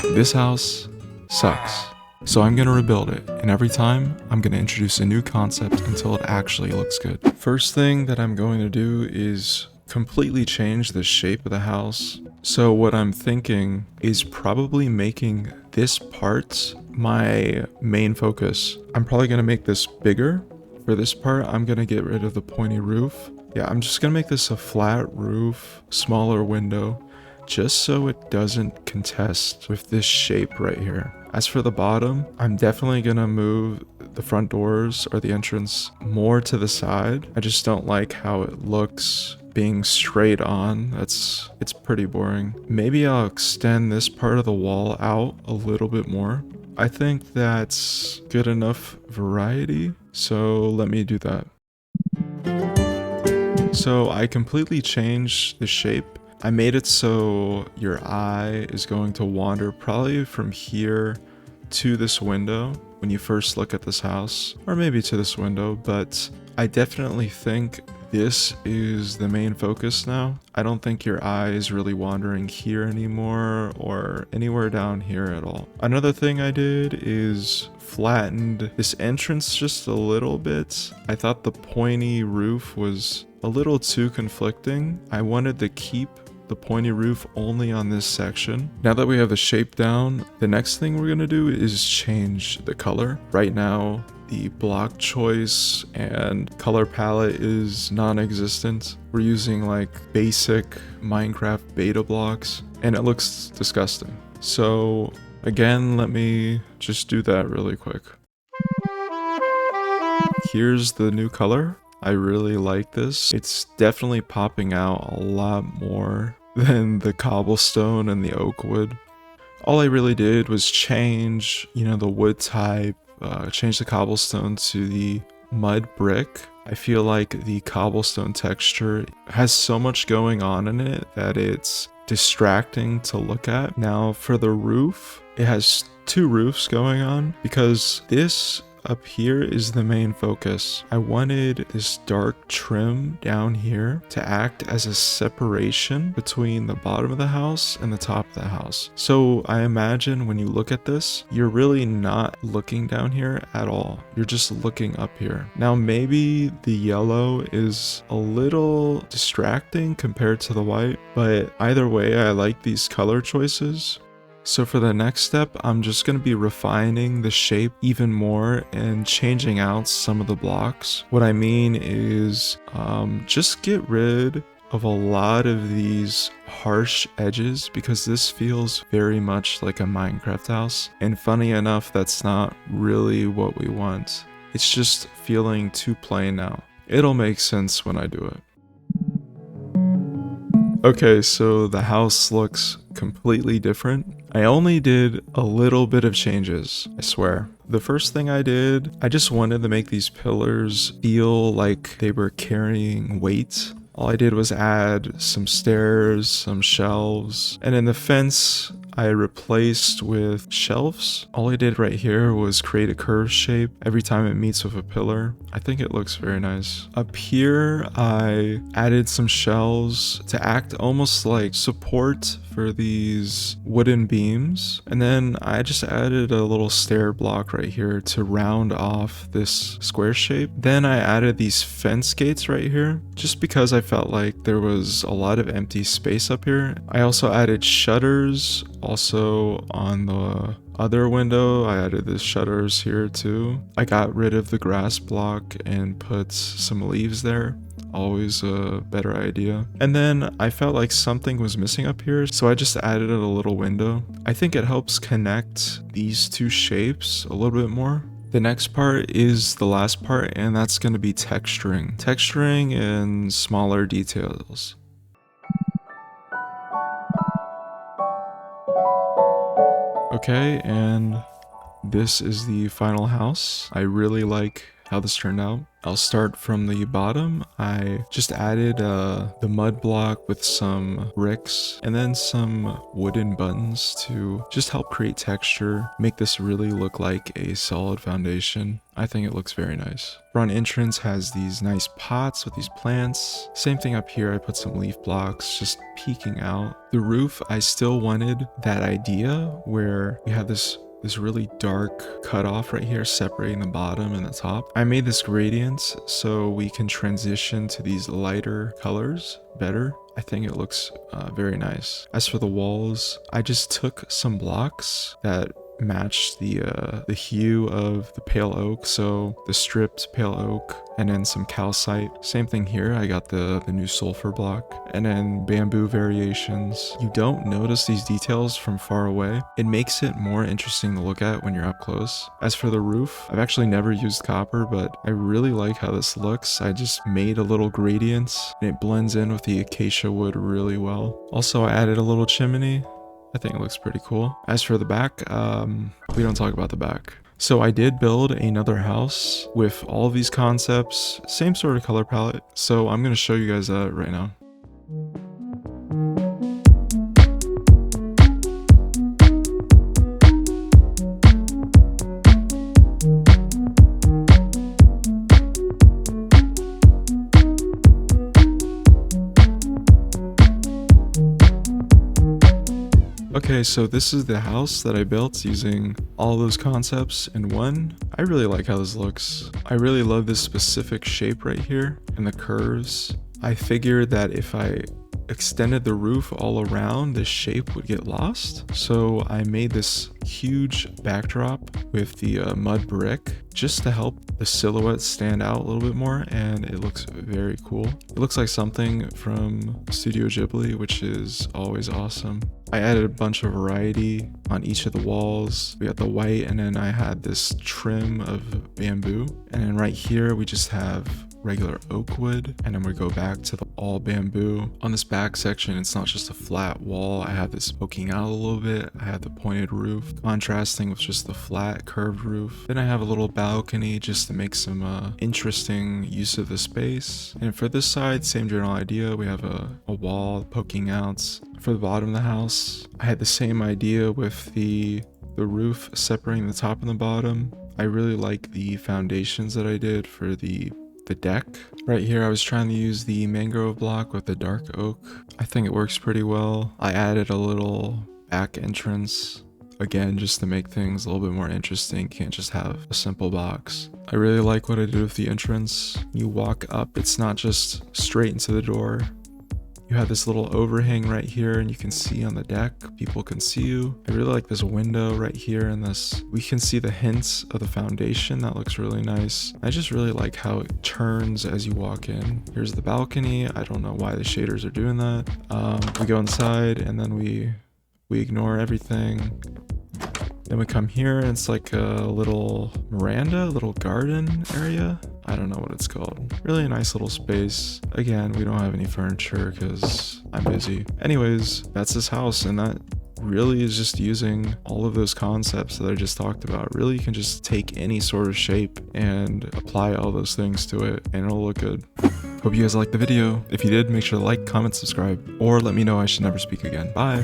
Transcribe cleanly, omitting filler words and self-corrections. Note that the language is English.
This house sucks. So I'm gonna rebuild it, and every time I'm gonna introduce a new concept until it actually looks good. First thing that I'm going to do is completely change the shape of the house. So what I'm thinking is probably making this part my main focus. I'm probably gonna make this bigger. For this part, I'm gonna get rid of the pointy roof. Yeah, I'm just gonna make this a flat roof, smaller window, just so it doesn't contest with this shape right here. As for the bottom, I'm definitely gonna move the front doors or the entrance more to the side. I just don't like how it looks being straight on. It's pretty boring. Maybe I'll extend this part of the wall out a little bit more. I think that's good enough variety, so let me do that. So I completely changed the shape. I made it so your eye is going to wander probably from here to this window when you first look at this house, or maybe to this window, but I definitely think this is the main focus now. I don't think your eye is really wandering here anymore or anywhere down here at all. Another thing I did is flattened this entrance just a little bit. I thought the pointy roof was a little too conflicting. I wanted to keep the pointy roof only on this section. Now that we have the shape down, the next thing we're gonna do is change the color. Right now, the block choice and color palette is non-existent. We're using like basic Minecraft beta blocks and it looks disgusting. So again, let me just do that really quick. Here's the new color. I really like this. It's definitely popping out a lot more than the cobblestone and the oak wood. All I really did was change, the wood type, change the cobblestone to the mud brick. I feel like the cobblestone texture has so much going on in it that it's distracting to look at. Now for the roof, it has two roofs going on because this up here is the main focus. I wanted this dark trim down here to act as a separation between the bottom of the house and the top of the house. So I imagine when you look at this, you're really not looking down here at all. You're just looking up here. Now maybe the yellow is a little distracting compared to the white, but either way, I like these color choices. So for the next step, I'm just going to be refining the shape even more and changing out some of the blocks. What I mean is just get rid of a lot of these harsh edges because this feels very much like a Minecraft house. And funny enough, that's not really what we want. It's just feeling too plain now. It'll make sense when I do it. Okay, so the house looks completely different. I only did a little bit of changes, I swear. The first thing I did, I just wanted to make these pillars feel like they were carrying weight. All I did was add some stairs, some shelves, and in the fence, I replaced with shelves. All I did right here was create a curved shape every time it meets with a pillar. I think it looks very nice. Up here, I added some shelves to act almost like support for these wooden beams. And then I just added a little stair block right here to round off this square shape. Then I added these fence gates right here, just because I felt like there was a lot of empty space up here. I also added shutters. Also on the other window, I added the shutters here too. I got rid of the grass block and put some leaves there. Always a better idea. And then I felt like something was missing up here, so I just added a little window. I think it helps connect these two shapes a little bit more. The next part is the last part, and that's going to be texturing. Texturing and smaller details. Okay, and this is the final house. I really like how this turned out. I'll start from the bottom. I just added the mud block with some bricks and then some wooden buttons to just help create texture, make this really look like a solid foundation. I think it looks very nice. Front entrance has these nice pots with these plants. Same thing up here, I put some leaf blocks just peeking out. The roof, I still wanted that idea where we have this really dark cutoff right here separating the bottom and the top. I made this gradient so we can transition to these lighter colors better. I think it looks very nice. As for the walls, I just took some blocks that match the hue of the pale oak, so the stripped pale oak and then some calcite. Same thing here, I got the new sulfur block and then bamboo variations. You don't notice these details from far away. It makes it more interesting to look at when you're up close. As for the roof, I've actually never used copper, but I really like how this looks. I just made a little gradient and it blends in with the acacia wood really well. Also, I added a little chimney. I think it looks pretty cool. As for the back, we don't talk about the back. So I did build another house with all of these concepts, same sort of color palette. So I'm going to show you guys that right now. Okay, so this is the house that I built using all those concepts in one. I really like how this looks. I really love this specific shape right here and the curves. I figured that if I extended the roof all around, this shape would get lost. So I made this huge backdrop with the mud brick just to help the silhouette stand out a little bit more, and it looks very cool. It looks like something from Studio Ghibli, which is always awesome. I added a bunch of variety on each of the walls. We got the white, and then I had this trim of bamboo, and then right here we just have regular oak wood, and then we go back to the all bamboo. On this back section, it's not just a flat wall. I have this poking out a little bit. I have the pointed roof contrasting with just the flat curved roof. Then I have a little balcony just to make some interesting use of the space. And for this side, same general idea. We have a wall poking out. For the bottom of the house, I had the same idea with the roof separating the top and the bottom. I really like the foundations that I did for the deck. Right here, I was trying to use the mangrove block with the dark oak. I think it works pretty well. I added a little back entrance, again, just to make things a little bit more interesting. You can't just have a simple box. I really like what I did with the entrance. You walk up, it's not just straight into the door. You have this little overhang right here and you can see on the deck, people can see you. I really like this window right here and this. We can see the hints of the foundation. That looks really nice. I just really like how it turns as you walk in. Here's the balcony. I don't know why the shaders are doing that. We go inside and then we ignore everything. Then we come here and it's like a little veranda, a little garden area. I don't know what it's called. Really a nice little space. Again, we don't have any furniture because I'm busy. Anyways, that's this house, and that really is just using all of those concepts that I just talked about. Really, you can just take any sort of shape and apply all those things to it and it'll look good. Hope you guys liked the video. If you did, make sure to like, comment, subscribe, or let me know I should never speak again. Bye!